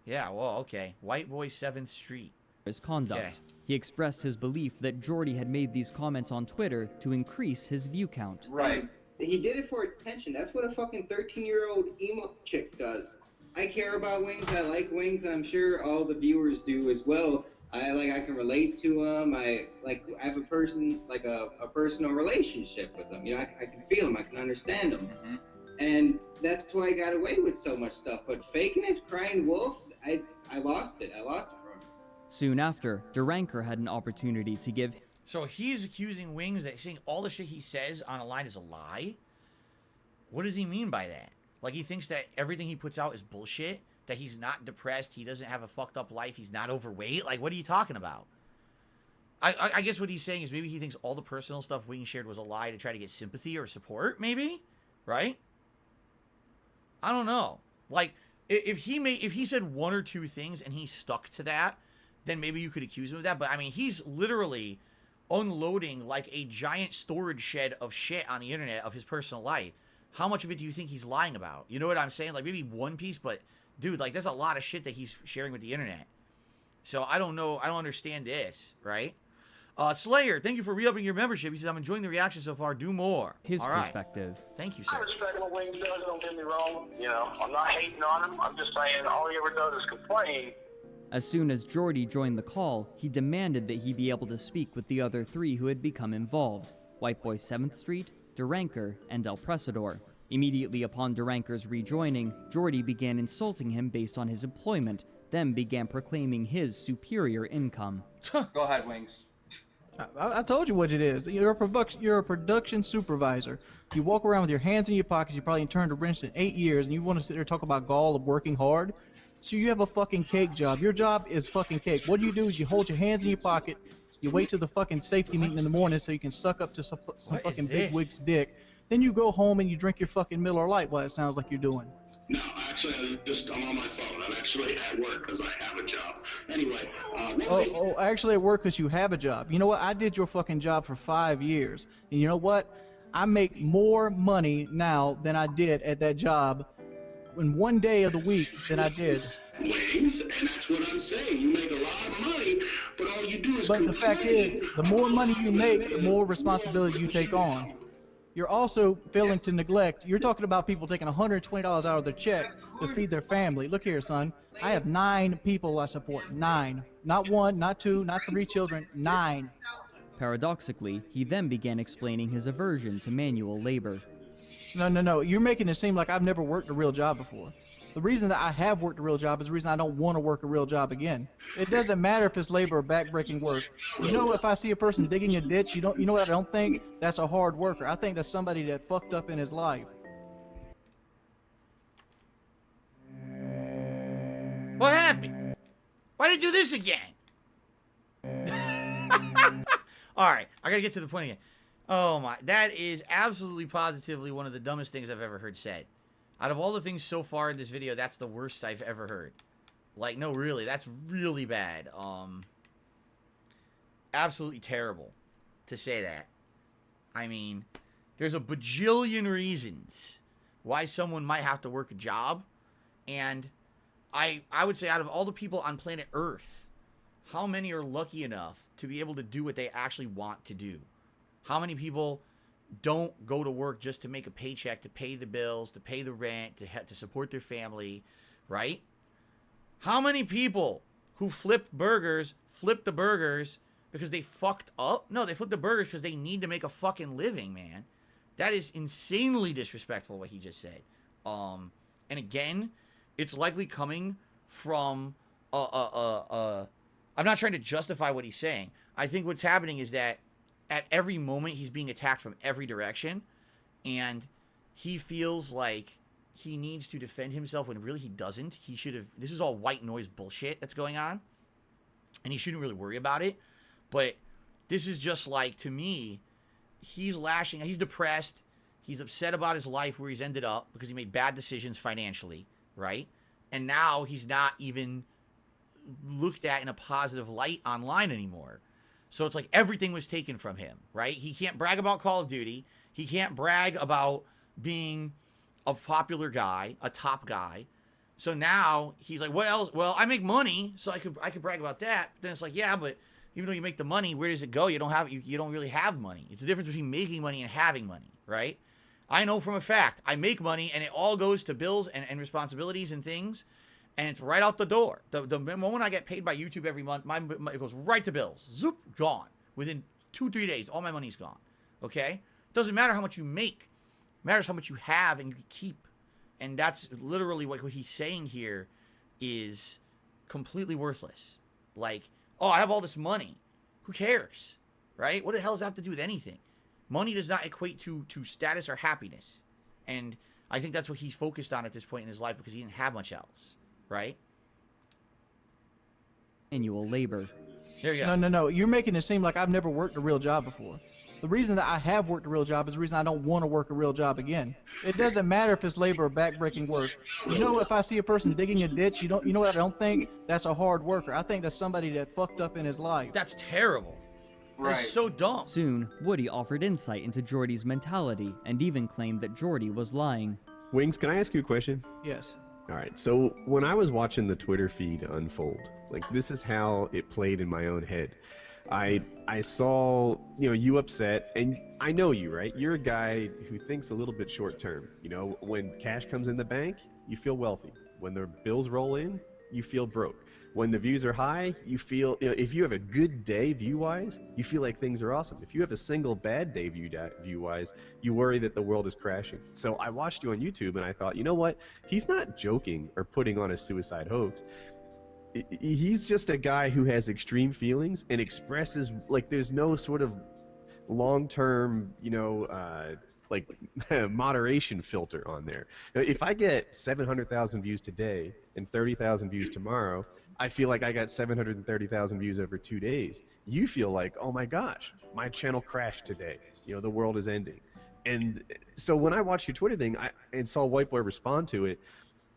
yeah, well, okay. White Boy 7th Street. His conduct. Okay. He expressed his belief that Jordy had made these comments on Twitter to increase his view count. Right. He did it for attention. That's what a fucking 13-year-old emo chick does. I care about wings. I like wings, and I'm sure all the viewers do as well. I can relate to them. I have a personal relationship with them. You know, I can feel them. I can understand them. Mm-hmm. And that's why I got away with so much stuff. But faking it, crying wolf, I lost it. I lost it from him. Soon after, Duranker had an opportunity to give... So he's accusing Wings that saying all the shit he says on a line is a lie? What does he mean by that? Like, he thinks that everything he puts out is bullshit? That he's not depressed, he doesn't have a fucked up life, he's not overweight? Like, what are you talking about? I guess what he's saying is maybe he thinks all the personal stuff Wings shared was a lie to try to get sympathy or support, maybe? Right? I don't know. Like, if he said one or two things and he stuck to that, then maybe you could accuse him of that. But, I mean, he's literally unloading like a giant storage shed of shit on the internet of his personal life. How much of it do you think he's lying about? You know what I'm saying? Like, maybe one piece, but, dude, like, there's a lot of shit that he's sharing with the internet. So, I don't know. I don't understand this, right? Slayer, thank you for re-upping your membership. He says, I'm enjoying the reaction so far. Do more. His perspective. Thank you, sir. I respect what Wayne does. Don't get me wrong. You know, I'm not hating on him. I'm just saying all he ever does is complain. As soon as Jordy joined the call, he demanded that he be able to speak with the other three who had become involved, White Boy 7th Street, Duranker, and El Presador. Immediately upon Duranker's rejoining, Jordy began insulting him based on his employment, then began proclaiming his superior income. Go ahead, Wings. I told you what it is. You're a production supervisor. You walk around with your hands in your pockets. You probably ain't turned a wrench in 8 years, and you want to sit there and talk about gall of working hard. So you have a fucking cake job. Your job is fucking cake. What do? Is you hold your hands in your pocket. You wait till the fucking safety meeting in the morning so you can suck up to some fucking big wig's dick. Then you go home and you drink your fucking Miller Lite. What it sounds like you're doing. No, actually, I'm on my phone. I'm actually at work because I have a job. Anyway. Actually at work because you have a job. You know what? I did your fucking job for 5 years. And you know what? I make more money now than I did at that job in 1 day of the week than I did. Wings, and that's what I'm saying. You make a lot of money, but all you do is But the fact is, the more money you make, the more responsibility you take on. You're also failing to neglect. You're talking about people taking $120 out of their check to feed their family. Look here, son. I have 9 people I support. 9. Not 1, not 2, not 3 children. 9. Paradoxically, he then began explaining his aversion to manual labor. No. You're making it seem like I've never worked a real job before. The reason that I have worked a real job is the reason I don't want to work a real job again. It doesn't matter if it's labor or backbreaking work. You know, if I see a person digging a ditch, you know what I don't think? That's a hard worker. I think that's somebody that fucked up in his life. What happened? Why did you do this again? Alright, I gotta get to the point again. Oh my, that is absolutely positively one of the dumbest things I've ever heard said. Out of all the things so far in this video, that's the worst I've ever heard. Like, no, really, that's really bad. Absolutely terrible to say that. I mean, there's a bajillion reasons why someone might have to work a job. And I would say out of all the people on planet Earth, how many are lucky enough to be able to do what they actually want to do? How many people don't go to work just to make a paycheck, to pay the bills, to pay the rent, to support their family, right? How many people who flip the burgers because they fucked up? No, they flip the burgers because they need to make a fucking living, man. That is insanely disrespectful what he just said. And again, it's likely coming from I'm not trying to justify what he's saying. I think what's happening is that at every moment he's being attacked from every direction, and he feels like he needs to defend himself when really he doesn't. He should have. This is all white noise bullshit that's going on, and he shouldn't really worry about it. But this is just like, to me, he's lashing. He's depressed. He's upset about his life where he's ended up because he made bad decisions financially, right? And now he's not even looked at in a positive light online anymore. So it's like everything was taken from him, right? He can't brag about Call of Duty. He can't brag about being a popular guy, a top guy. So now he's like, what else? Well, I make money, so I could brag about that. Then it's like, yeah, but even though you make the money, where does it go? You don't really have money. It's the difference between making money and having money, right? I know from a fact, I make money and it all goes to bills and responsibilities and things. And it's right out the door. The moment I get paid by YouTube every month, it goes right to bills. Zoop, gone. Within 2-3 days, all my money's gone. Okay? Doesn't matter how much you make. It matters how much you have and you can keep. And that's literally what he's saying here is completely worthless. Like, oh, I have all this money. Who cares? right? What the hell does that have to do with anything? Money does not equate to status or happiness. And I think that's what he's focused on at this point in his life because he didn't have much else, right? Annual labor. There you go. No. You're making it seem like I've never worked a real job before. The reason that I have worked a real job is the reason I don't want to work a real job again. It doesn't matter if it's labor or backbreaking work. You know, if I see a person digging a ditch, you know what I don't think? That's a hard worker. I think that's somebody that fucked up in his life. That's terrible. Right. That's so dumb. Soon, Woody offered insight into Jordy's mentality and even claimed that Jordy was lying. Wings, can I ask you a question? Yes. All right. So when I was watching the Twitter feed unfold, like this is how it played in my own head. I saw, you upset, and I know you, right? You're a guy who thinks a little bit short term. When cash comes in the bank, you feel wealthy. When the bills roll in, you feel broke. When the views are high, you feel, if you have a good day view-wise, you feel like things are awesome. If you have a single bad day view-wise, you worry that the world is crashing. So I watched you on YouTube, and I thought, you know what? He's not joking or putting on a suicide hoax. He's just a guy who has extreme feelings and like there's no sort of long-term, like moderation filter on there. If I get 700,000 views today and 30,000 views tomorrow, I feel like I got 730,000 views over 2 days. You feel like, oh my gosh, my channel crashed today. The world is ending. And so when I watched your Twitter thing and saw White Boy respond to it,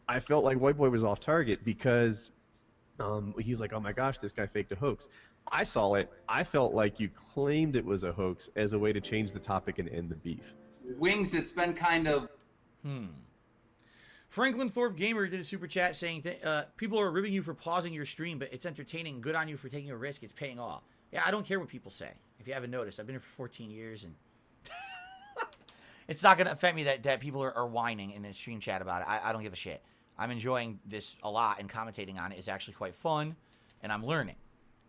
I felt like White Boy was off target because he's like, oh my gosh, this guy faked a hoax. I saw it. I felt like you claimed it was a hoax as a way to change the topic and end the beef. Wings, it's been kind of... Franklin Thorpe Gamer did a super chat saying people are ribbing you for pausing your stream, but it's entertaining. Good on you for taking a risk. It's paying off. Yeah, I don't care what people say. If you haven't noticed, I've been here for 14 years, and it's not going to affect me that people are whining in the stream chat about it. I don't give a shit. I'm enjoying this a lot, and commentating on it is actually quite fun, and I'm learning.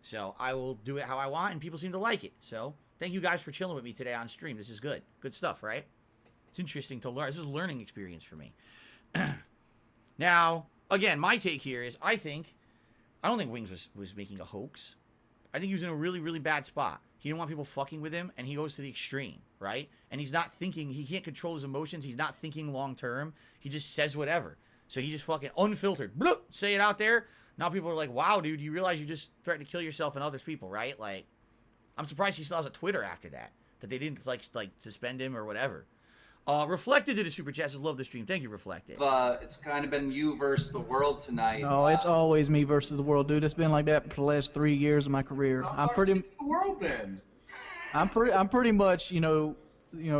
So I will do it how I want, and people seem to like it. So thank you guys for chilling with me today on stream. This is good. Good stuff, right? It's interesting to learn. This is a learning experience for me. Now, again, my take here is I don't think Wings was making a hoax. I think he was in a really, really bad spot. He didn't want people fucking with him, and he goes to the extreme, right? And he's not thinking, he can't control his emotions. He's not thinking long term. He just says whatever. So he just fucking unfiltered, bloop, say it out there. Now people are like, wow, dude, you realize you just threatened to kill yourself and others people, right? Like, I'm surprised he still has a Twitter after that they didn't like suspend him or whatever. Reflected did a super chat. Says love the stream. Thank you, Reflected. It's kind of been you versus the world tonight. No, it's always me versus the world, dude. It's been like that for the last 3 years of my career. I'm pretty the world then. I'm pretty much,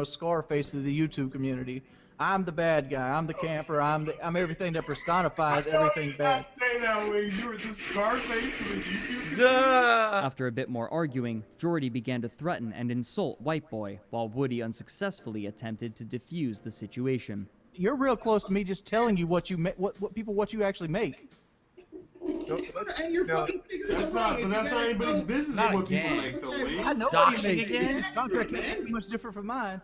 Scarface of the YouTube community. I'm the bad guy. I'm the camper. I'm everything that personifies everything bad. Say that way. You were the Scarface of the YouTube. Duh. After a bit more arguing, Jordy began to threaten and insult White Boy, while Woody unsuccessfully attempted to defuse the situation. You're real close to me just telling you what you actually make. And you're fucking that's not anybody's business not what again. people make though, Wings. I know Doxing what he makes. again? His contract can't be much different from mine.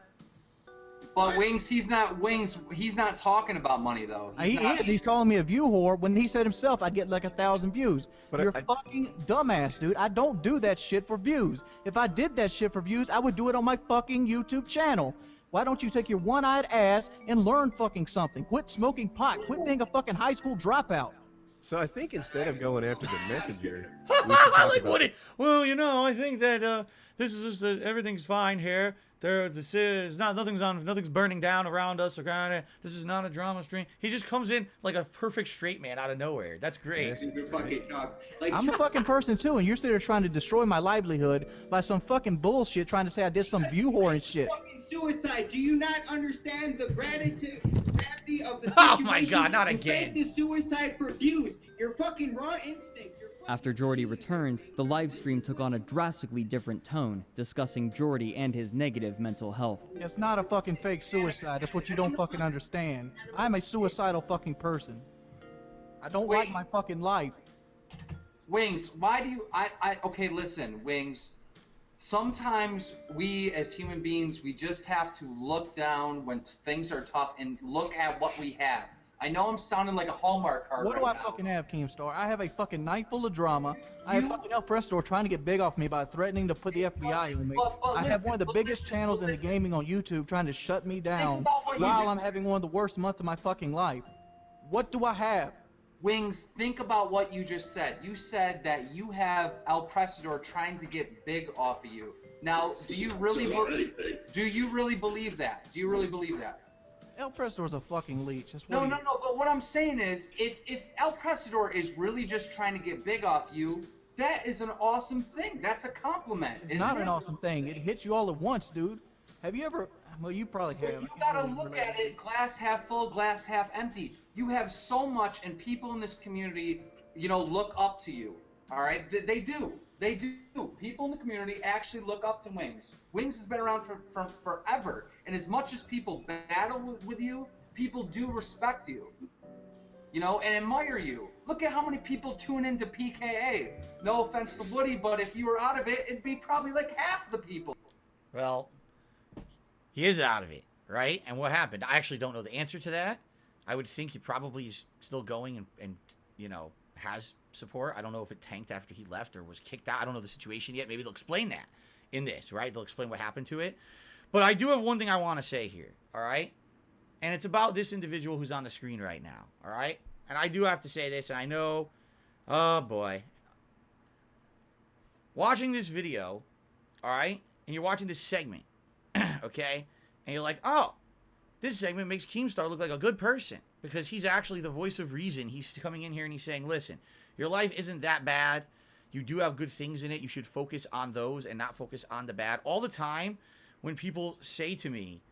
But Wings, he's not talking about money though. He is. He's calling me a view whore when he said himself I'd get like 1,000 views. But You're fucking dumbass, dude. I don't do that shit for views. If I did that shit for views, I would do it on my fucking YouTube channel. Why don't you take your one-eyed ass and learn fucking something? Quit smoking pot. Quit being a fucking high school dropout. So I think instead of going after the messenger, I like Woody. Well, I think that this is just everything's fine here. Nothing's burning down around us. This is not a drama stream. He just comes in like a perfect straight man out of nowhere. That's great. I'm a fucking person too, and you're sitting there trying to destroy my livelihood by some fucking bullshit, trying to say I did some view whore and shit. Suicide. Do you not understand the gravity of the situation? Oh my God, not again. You faked the suicide for views. Your fucking raw instinct. After Jordy returned, the live stream took on a drastically different tone, discussing Jordy and his negative mental health. It's not a fucking fake suicide. That's what you don't fucking understand. I'm a suicidal fucking person. I don't like my fucking life. Wings, why do you... Okay, listen, Wings. Sometimes we, as human beings, we just have to look down when things are tough and look at what we have. I know I'm sounding like a Hallmark card. What do I fucking have, Keemstar? I have a fucking night full of drama. I have fucking El Presidor trying to get big off me by threatening to put the FBI on me. I have one of the biggest channels in the gaming on YouTube trying to shut me down while I'm having one of the worst months of my fucking life. What do I have? Wings, think about what you just said. You said that you have El Presidor trying to get big off of you. Now, do you really believe that? Do you really believe that? El Presidor's a fucking leech. No. But what I'm saying is, if El Presidor is really just trying to get big off you, that is an awesome thing. That's a compliment. It's not an awesome thing. It hits you all at once, dude. Have you ever? Well, you probably have. You gotta look at it glass half full, glass half empty. You have so much, and people in this community, look up to you. All right, they do. They do. People in the community actually look up to Wings. Wings has been around for forever, and as much as people battle with you, people do respect you, and admire you. Look at how many people tune into PKA. No offense to Woody, but if you were out of it, it'd be probably like half the people. Well, he is out of it, right? And what happened? I actually don't know the answer to that. I would think he probably is still going and has support. I don't know if it tanked after he left or was kicked out. I don't know the situation yet. Maybe they'll explain that in this, right? They'll explain what happened to it. But I do have one thing I want to say here, all right? And it's about this individual who's on the screen right now, all right? And I do have to say this, and I know, oh boy. Watching this video, all right? And you're watching this segment, okay? And you're like, oh, this segment makes Keemstar look like a good person because he's actually the voice of reason. He's coming in here and he's saying, listen, your life isn't that bad. You do have good things in it. You should focus on those and not focus on the bad. All the time when people say to me,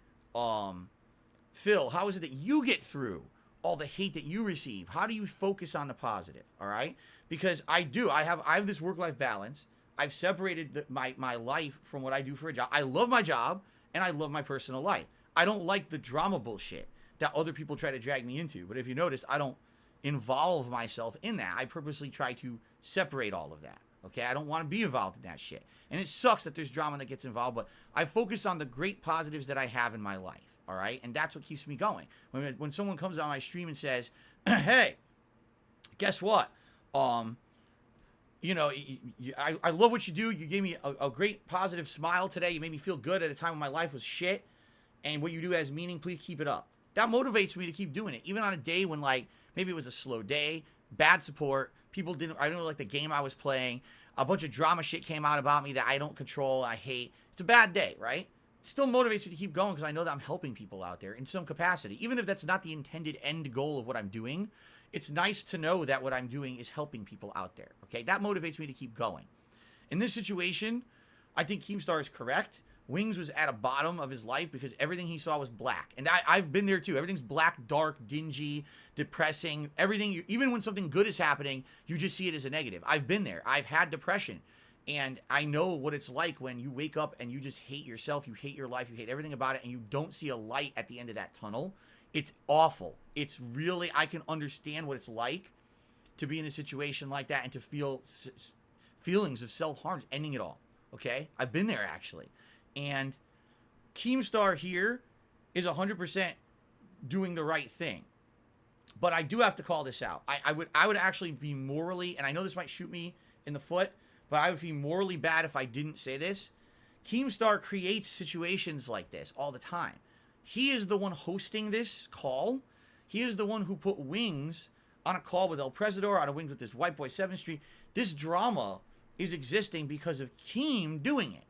Phil, how is it that you get through all the hate that you receive? How do you focus on the positive? All right? Because I do. I have this work-life balance. I've separated my life from what I do for a job. I love my job and I love my personal life. I don't like the drama bullshit that other people try to drag me into. But if you notice, I don't involve myself in that. I purposely try to separate all of that. Okay? I don't want to be involved in that shit. And it sucks that there's drama that gets involved, but I focus on the great positives that I have in my life. All right? And that's what keeps me going. When someone comes on my stream and says, hey, guess what? I love what you do. You gave me a great positive smile today. You made me feel good at a time when my life was shit. And what you do has meaning. Please keep it up. That motivates me to keep doing it. Even on a day when, like, maybe it was a slow day, bad support, I didn't like the game I was playing, a bunch of drama shit came out about me that I don't control, I hate. It's a bad day, right? It still motivates me to keep going because I know that I'm helping people out there in some capacity. Even if that's not the intended end goal of what I'm doing, it's nice to know that what I'm doing is helping people out there, okay? That motivates me to keep going. In this situation, I think Keemstar is correct. Wings was at a bottom of his life because everything he saw was black. And I've been there too. Everything's black, dark, dingy, depressing. Everything, even when something good is happening, you just see it as a negative. I've been there. I've had depression. And I know what it's like when you wake up and you just hate yourself, you hate your life, you hate everything about it, and you don't see a light at the end of that tunnel. It's awful. It's really, I can understand what it's like to be in a situation like that and to feel feelings of self-harm, ending it all. Okay? I've been there, actually. And Keemstar here is 100% doing the right thing. But I do have to call this out. I would actually be morally, and I know this might shoot me in the foot, but I would be morally bad if I didn't say this. Keemstar creates situations like this all the time. He is the one hosting this call. He is the one who put Wings on a call with El Presidor, on a Wings with this White Boy 7th Street. This drama is existing because of Keem doing it.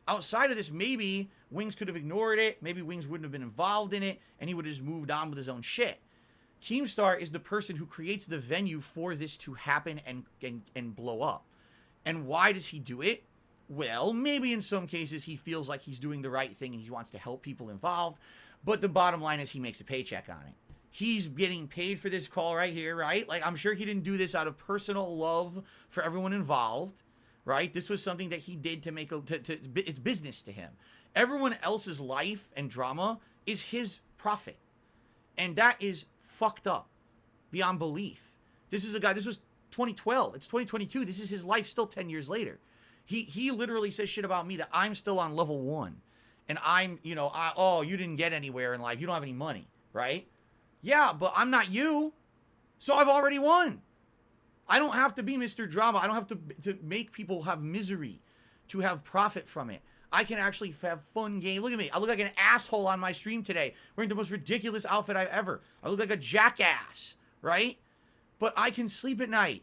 Outside of this, maybe Wings could have ignored it. Maybe Wings wouldn't have been involved in it, and he would have just moved on with his own shit. Keemstar is the person who creates the venue for this to happen and blow up. And why does he do it? Well, maybe in some cases he feels like he's doing the right thing and he wants to help people involved. But the bottom line is he makes a paycheck on it. He's getting paid for this call right here, right? Like, I'm sure he didn't do this out of personal love for everyone involved, right? This was something that he did to make it's business to him. Everyone else's life and drama is his profit. And that is fucked up beyond belief. This is a guy, this was 2012. It's 2022. This is his life still 10 years later. He literally says shit about me that I'm still on level 1. And I'm, you didn't get anywhere in life. You don't have any money, right? Yeah, but I'm not you. So I've already won. I don't have to be Mr. Drama. I don't have to make people have misery to have profit from it. I can actually have fun games. Look at me. I look like an asshole on my stream today, wearing the most ridiculous outfit I've ever. I look like a jackass, right? But I can sleep at night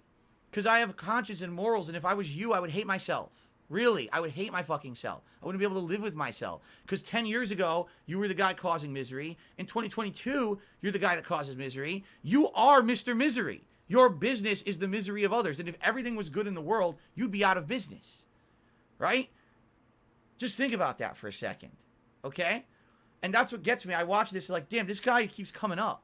because I have conscience and morals, and if I was you, I would hate myself. Really, I would hate my fucking self. I wouldn't be able to live with myself. Because 10 years ago, you were the guy causing misery. In 2022, you're the guy that causes misery. You are Mr. Misery. Your business is the misery of others. And if everything was good in the world, you'd be out of business. Right? Just think about that for a second. Okay? And that's what gets me. I watch this like, damn, this guy keeps coming up.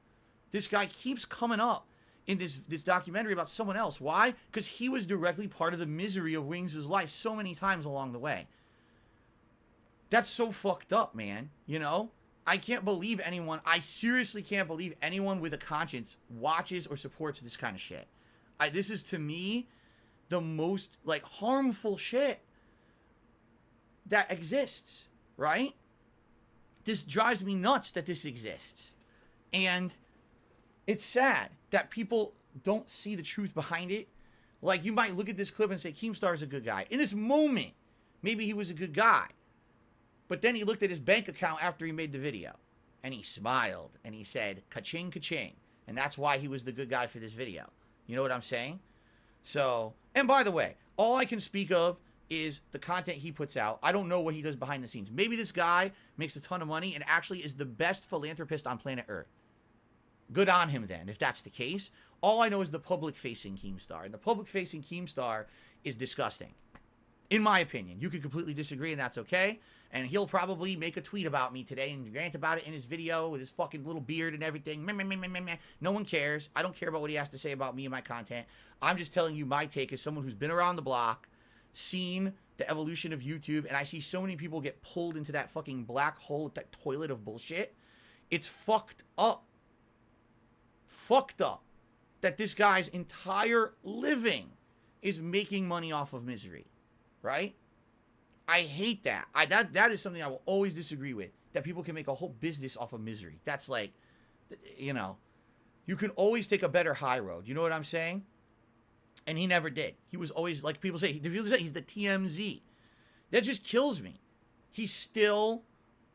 This guy keeps coming up in this documentary about someone else. Why? Because he was directly part of the misery of Wings' life so many times along the way. That's so fucked up, man. You know? I can't believe anyone, I seriously can't believe anyone with a conscience watches or supports this kind of shit. This is, to me, the most, like, harmful shit that exists, right? This drives me nuts that this exists. And it's sad that people don't see the truth behind it. Like, you might look at this clip and say, Keemstar is a good guy. In this moment, maybe he was a good guy. But then he looked at his bank account after he made the video. And he smiled. And he said, ka-ching, ka-ching. And that's why he was the good guy for this video. You know what I'm saying? So, and by the way, all I can speak of is the content he puts out. I don't know what he does behind the scenes. Maybe this guy makes a ton of money and actually is the best philanthropist on planet Earth. Good on him then, if that's the case. All I know is the public-facing Keemstar. And the public-facing Keemstar is disgusting. In my opinion. You could completely disagree, and that's okay. And he'll probably make a tweet about me today and rant about it in his video with his fucking little beard and everything. No one cares. I don't care about what he has to say about me and my content. I'm just telling you my take as someone who's been around the block, seen the evolution of YouTube, and I see so many people get pulled into that fucking black hole, that toilet of bullshit. It's fucked up. Fucked up that this guy's entire living is making money off of misery, right? I hate that. That is something I will always disagree with, that people can make a whole business off of misery. That's like, you know, you can always take a better high road. You know what I'm saying? And he never did. He was always, like people say, he's the TMZ. That just kills me. He's still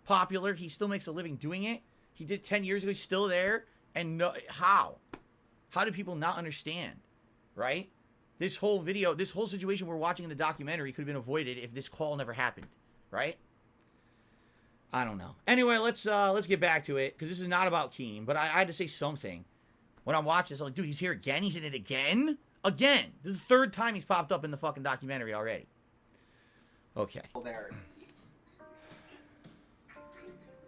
popular. He still makes a living doing it. He did 10 years ago. He's still there. And no, how? How do people not understand? Right? This whole video, this whole situation we're watching in the documentary could have been avoided if this call never happened. Right? I don't know. Anyway, let's get back to it, because this is not about Keem, but I had to say something. When I'm watching this, I'm like, dude, he's here again? He's in it again? Again. This is the third time he's popped up in the fucking documentary already. Okay. There.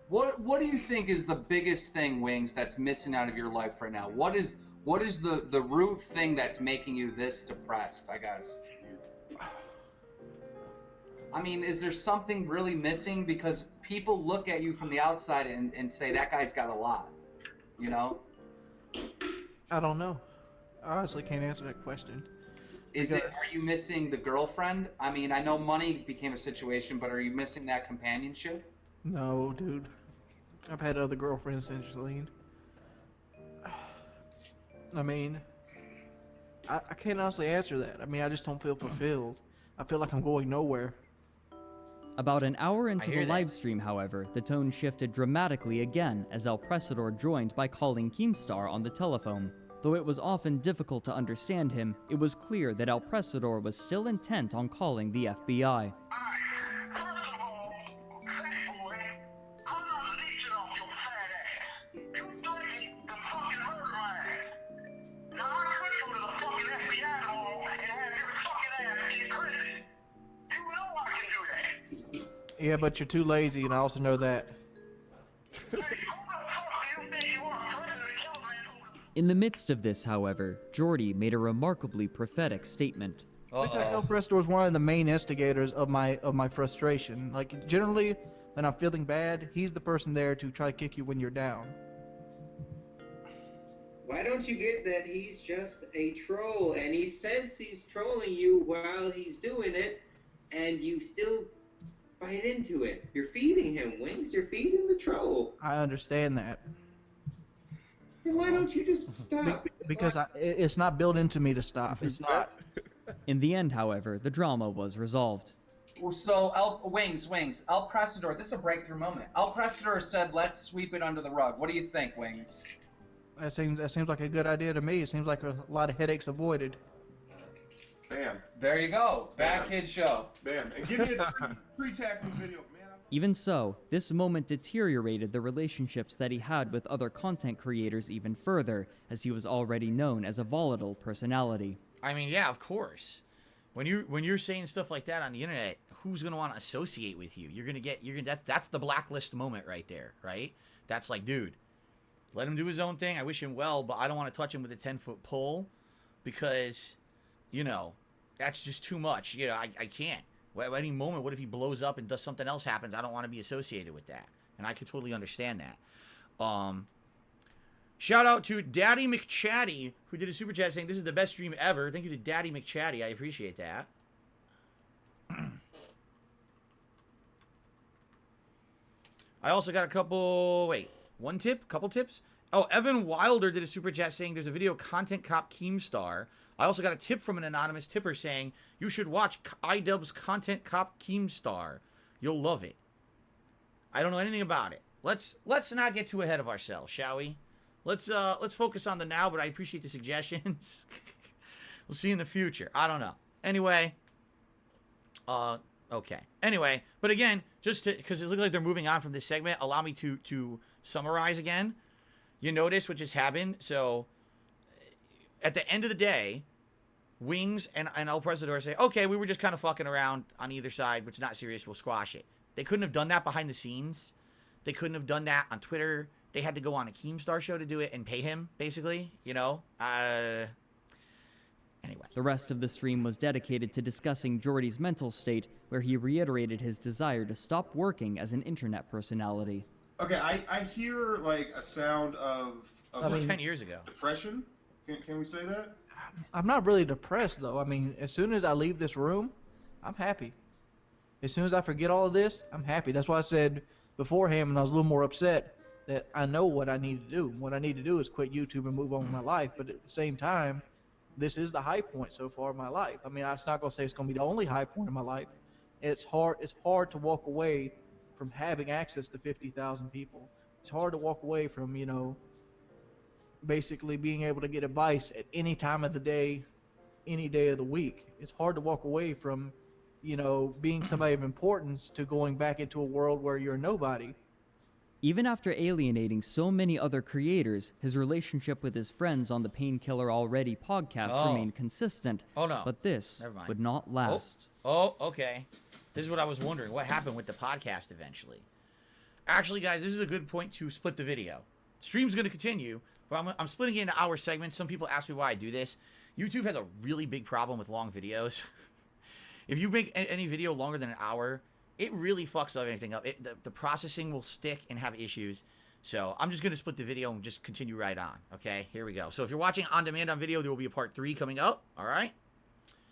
What do you think is the biggest thing, Wings, that's missing out of your life right now? What is the root thing that's making you this depressed, I guess? I mean, is there something really missing? Because people look at you from the outside and say, that guy's got a lot, you know? I don't know. I honestly can't answer that question. Are you missing the girlfriend? I mean, I know money became a situation, but are you missing that companionship? No, dude. I've had other girlfriends since Celine. I mean, I can't honestly answer that. I mean, I just don't feel fulfilled. I feel like I'm going nowhere. About an hour into the live stream, however, the tone shifted dramatically again as El Presador joined by calling Keemstar on the telephone. Though it was often difficult to understand him, it was clear that El Presador was still intent on calling the FBI. Yeah, but you're too lazy, and I also know that. In the midst of this, however, Jordy made a remarkably prophetic statement. I think El Presador is one of the main instigators of my frustration. Like, generally, when I'm feeling bad, he's the person there to try to kick you when you're down. Why don't you get that he's just a troll, and he says he's trolling you while he's doing it, and you still bite into it? You're feeding him, Wings. You're feeding the troll. I understand that. Why don't you just stop? Because it's not built into me to stop. It's not. In the end, however, the drama was resolved. So, Wings, El Prestador, this is a breakthrough moment. El Prestador said, let's sweep it under the rug. What do you think, Wings? That seems like a good idea to me. It seems like a lot of headaches avoided. Bam. There you go. Bad Kid Show. Bam. And give me a pre-tackle video, man. Even so, this moment deteriorated the relationships that he had with other content creators even further, as he was already known as a volatile personality. I mean, yeah, of course. When you're saying stuff like that on the internet, who's gonna want to associate with you? That's the blacklist moment right there, right? That's like, dude, let him do his own thing. I wish him well, but I don't want to touch him with a 10-foot pole because, that's just too much. I can't. At any moment, what if he blows up and does something else happens? I don't want to be associated with that, and I could totally understand that. Shout out to Daddy McChatty, who did a super chat saying this is the best stream ever. Thank you to Daddy McChatty. I appreciate that. I also got a couple tips. Oh, Evan Wilder did a super chat saying there's a video Content Cop Keemstar. I also got a tip from an anonymous tipper saying you should watch iDubbbz's Content Cop Keemstar. You'll love it. I don't know anything about it. Let's not get too ahead of ourselves, shall we? Let's focus on the now, but I appreciate the suggestions. We'll see in the future. I don't know. Anyway, okay. Anyway, but again, just because it looks like they're moving on from this segment, allow me to summarize again. You notice what just happened. So, at the end of the day, Wings and El Prestador say, okay, we were just kind of fucking around on either side, but it's not serious. We'll squash it. They couldn't have done that behind the scenes. They couldn't have done that on Twitter. They had to go on a Keemstar show to do it and pay him, basically, Anyway. The rest of the stream was dedicated to discussing Jordy's mental state, where he reiterated his desire to stop working as an internet personality. Okay, I hear, like, a sound of 10 years ago. Depression? Can we say that? I'm not really depressed, though. I mean, as soon as I leave this room, I'm happy. As soon as I forget all of this, I'm happy. That's why I said beforehand when I was a little more upset, that I know what I need to do. What I need to do is quit YouTube and move on with my life. But at the same time, this is the high point so far in my life. I mean, I'm not going to say it's going to be the only high point in my life. It's hard to walk away from having access to 50,000 people. It's hard to walk away from, basically being able to get advice at any time of the day, any day of the week. It's hard to walk away from, being somebody of importance to going back into a world where you're nobody. Even after alienating so many other creators, his relationship with his friends on the Painkiller Already podcast remained consistent. Oh, no. But this would not last. Oh, okay. This is what I was wondering. What happened with the podcast eventually? Actually, guys, this is a good point to split the video. Stream's going to continue, but I'm splitting it into hour segments. Some people ask me why I do this. YouTube has a really big problem with long videos. If you make any video longer than an hour, it really fucks everything up. The processing will stick and have issues. So I'm just going to split the video and just continue right on. Okay, here we go. So if you're watching on demand on video, there will be a part 3 coming up. All right.